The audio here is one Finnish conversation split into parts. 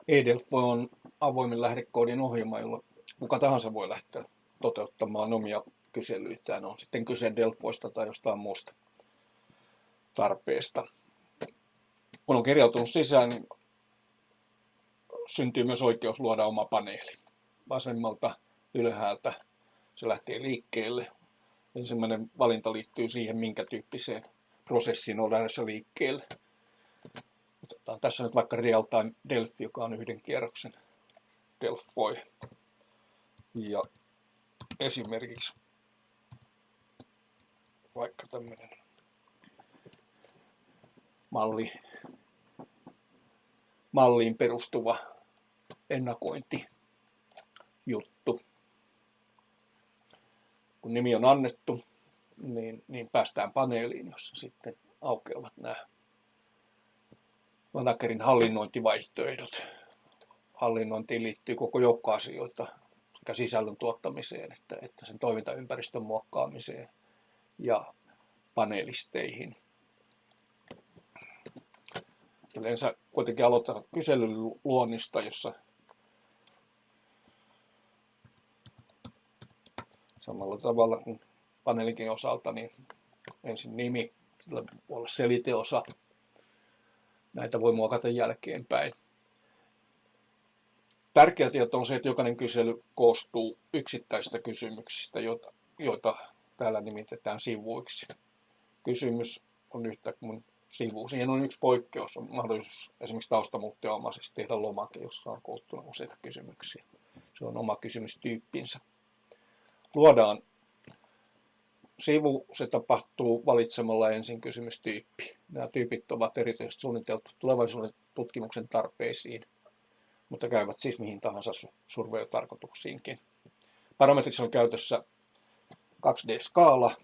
eDelfo on avoimen lähdekoodin ohjelma, jolla kuka tahansa voi lähteä toteuttamaan omia kyselyitään. On sitten kyse Delfoista tai jostain muusta tarpeesta. Kun on kirjautunut sisään, niin syntyy myös oikeus luoda oma paneeli. Vasemmalta ylhäältä se lähtee liikkeelle. Ensimmäinen valinta liittyy siihen, minkä tyyppiseen prosessiin on lähdössä liikkeelle. Otetaan tässä nyt vaikka Real-Time Delphi, joka on yhden kierroksen Delfoi. Ja esimerkiksi vaikka tämmöinen malliin perustuva ennakointijuttu. Kun nimi on annettu, niin päästään paneeliin, jossa sitten aukeavat nämä managerin hallinnointivaihtoehdot. Hallinnointiin liittyy koko joukko asioita sekä sisällön tuottamiseen että sen toimintaympäristön muokkaamiseen ja paneelisteihin. Yleensä kuitenkin aloitetaan kyselyn luonnista, jossa samalla tavalla kuin paneelikin osalta, niin ensin nimi, sillä voi olla seliteosa. Näitä voi muokata jälkeenpäin. Tärkeä tieto on se, että jokainen kysely koostuu yksittäisistä kysymyksistä, joita täällä nimitetään sivuiksi. Kysymys on yhtä kuin sivu. Siihen on yksi poikkeus, on mahdollisuus esimerkiksi taustamuutteenomaisesti tehdä lomake, jossa on koottuna useita kysymyksiä. Se on oma kysymystyyppinsä. Luodaan sivu, se tapahtuu valitsemalla ensin kysymystyyppi. Nämä tyypit ovat erityisesti suunniteltu tulevaisuuden tutkimuksen tarpeisiin, mutta käyvät siis mihin tahansa survey-tarkoituksiinkin. Parametrissa on käytössä 2D-skaala.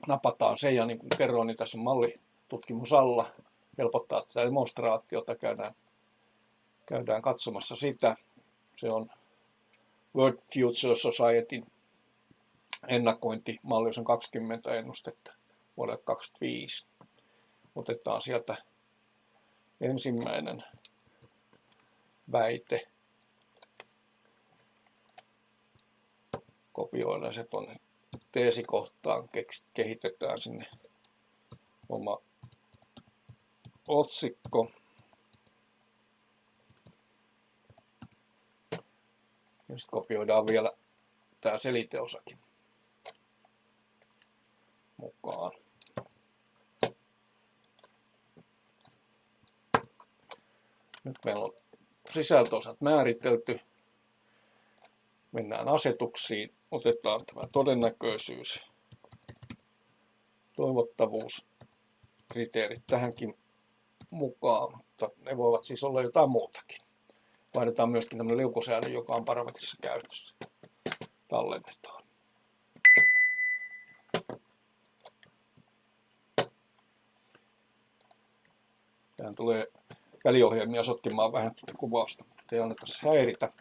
Napataan se ja niin kuin kerroin, niin tässä on mallitutkimus alla. Helpottaa tätä demonstraatiota, käydään katsomassa sitä. Se on World Future Societyn ennakointimalli, jossa on 20 ennustetta vuodelle 2025. Otetaan sieltä ensimmäinen väite. Kopioidaan se tuonne teesikohtaan, kehitetään sinne oma otsikko. Ja sitten kopioidaan vielä tämä seliteosakin mukaan. Nyt meillä on sisältöosat määritelty. Mennään asetuksiin. Otetaan tämä todennäköisyys, toivottavuuskriteerit tähänkin mukaan, mutta ne voivat siis olla jotain muutakin. Vaihdetaan myöskin tämmöinen liukusäädö, joka on parametrissa käytössä. Tallennetaan. Tähän tulee väliohjelmia sotkemaan vähän tätä kuvausta, mutta ei anneta se häiritä.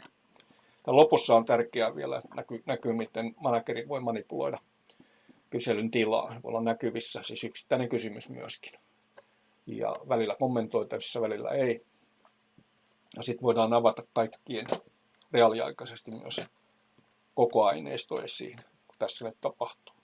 Tämän lopussa on tärkeää vielä, että näkyy miten manageri voi manipuloida kyselyn tilaa. Voi olla näkyvissä, siis yksittäinen kysymys myöskin. Ja välillä kommentoitavissa, välillä ei. Ja sitten voidaan avata kaikkien reaaliaikaisesti myös koko aineisto esiin, kun tässä nyt tapahtuu.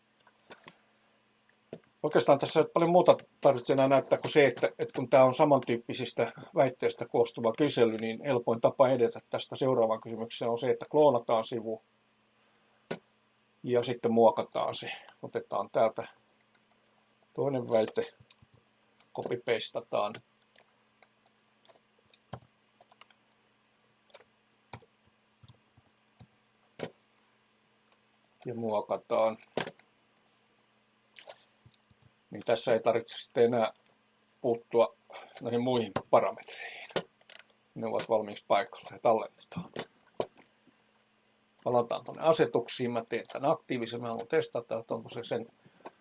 Oikeastaan tässä ei paljon muuta tarvitse enää näyttää kuin se, että kun tämä on samantyyppisistä väitteistä koostuva kysely, niin helpoin tapa edetä tästä seuraavaan kysymykseen on se, että kloonataan sivu ja sitten muokataan se. Otetaan täältä toinen väite, copy-pastataan. Ja muokataan. Niin tässä ei tarvitse sitten enää puuttua näihin muihin parametreihin. Ne ovat valmiiksi paikalla ja tallennetaan. Palataan tuonne asetuksiin. Mä teen tämän aktiivisen. Mä haluan testata, että onko se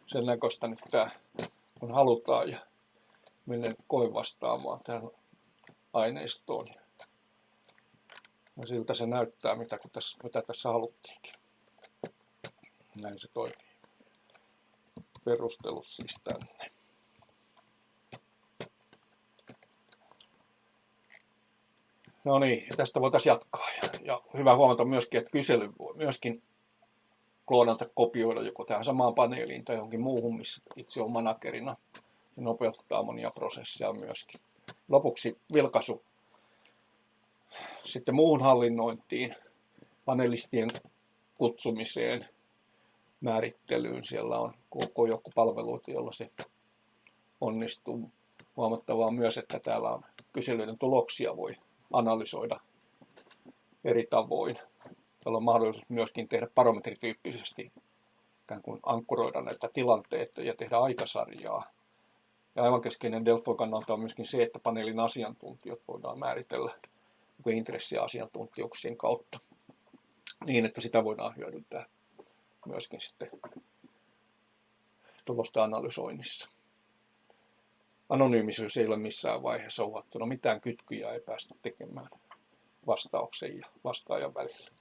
sen näköistä nyt tämä, kun halutaan. Ja menen koin vastaamaan tähän aineistoon. Ja siltä se näyttää, mitä tässä haluttiinkin. Näin se toimii. Perustelut siis tänne. No niin, ja tästä voitaisiin jatkaa. Ja hyvä huomata myöskin, että kysely voi myöskin kloonalta kopioida joko tähän samaan paneeliin tai johonkin muuhun, missä itse on managerina. Ja nopeuttaa monia prosesseja myöskin. Lopuksi vilkaisu sitten muuhun hallinnointiin, panelistien kutsumiseen, määrittelyyn. Siellä on koko joukko palveluita, joilla se onnistuu. Huomattavaa myös, että täällä on kyselyiden tuloksia voi analysoida eri tavoin. Täällä on mahdollisuus myöskin tehdä barometrityyppisesti, ikään kuin ankkuroida näitä tilanteita ja tehdä aikasarjaa. Ja aivan keskeinen Delfoin kannalta on myöskin se, että paneelin asiantuntijat voidaan määritellä intressiasiantuntijuuksien kautta niin, että sitä voidaan hyödyntää myöskin sitten tulosten analysoinnissa. Anonyymisyys ei ole missään vaiheessa uhattuna. Mitään kytkyjä ei päästä tekemään vastauksen ja vastaajan välillä.